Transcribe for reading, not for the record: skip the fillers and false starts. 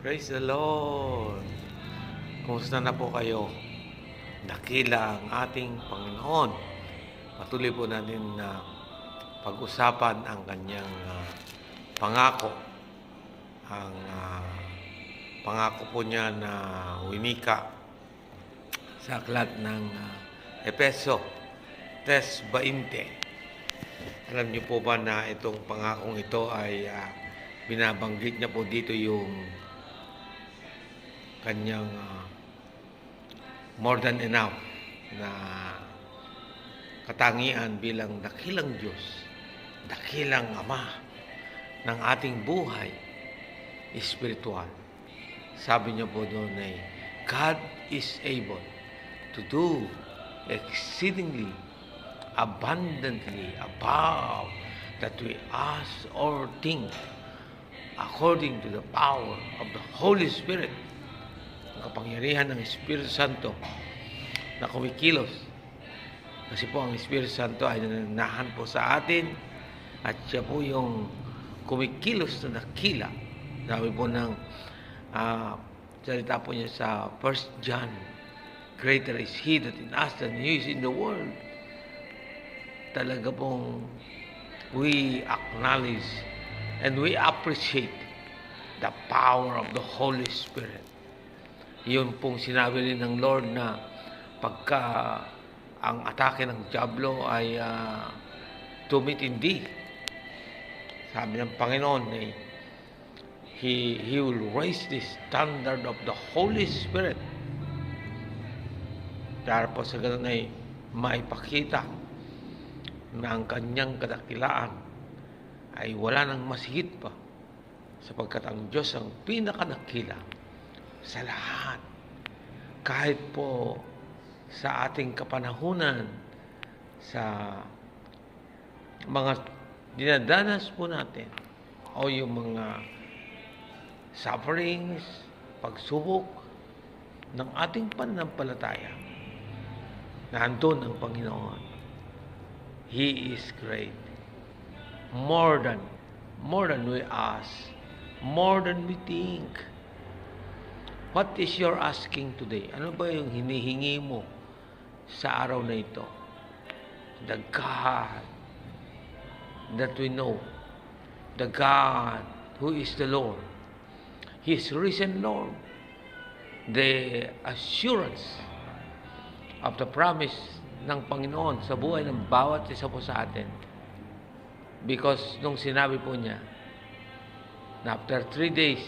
Praise the Lord! Kumusta na po kayo? Dakila ang ating Panginoon. Patuloy po natin na pag-usapan ang kanyang pangako. Ang pangako po niya na winika sa aklat ng Efeso 3:20. Alam niyo po ba na itong pangakong ito ay binabanggit niya po dito yung kanyang more than enough na katangian bilang dakilang Diyos, dakilang Ama ng ating buhay espiritual. Sabi niya po doon ay, God is able to do exceedingly abundantly above that we ask or think, according to the power of the Holy Spirit, ang kapangyarihan ng Espiritu Santo na kumikilos. Kasi po ang Espiritu Santo ay nananahan po sa atin at siya po yung kumikilos na dakila. Sabi po ng salita po niya sa 1 John, greater is He that in us than He is in the world. Talaga pong we acknowledge and we appreciate the power of the Holy Spirit. Yun pong sinabi rin ng Lord na pagka ang atake ng Diablo ay tumitindi, sabi ng Panginoon ay He will raise the standard of the Holy Spirit. Dahil po sa ganun ay maipakita na ang kanyang kadakilaan ay wala nang masigit pa, sapagkat ang Diyos ang pinakadakila sa lahat. Kahit po sa ating kapanahunan, sa mga dinadanas po natin, o yung mga sufferings, pagsubok ng ating pananampalataya, nandun ang Panginoon. He is great. More than we ask, more than we think. What is your asking today? Ano ba yung hinihingi mo sa araw na ito? The God that we know, the God who is the Lord, His risen Lord, the assurance of the promise ng Panginoon sa buhay ng bawat isa po sa atin. Because nung sinabi po niya na after 3 days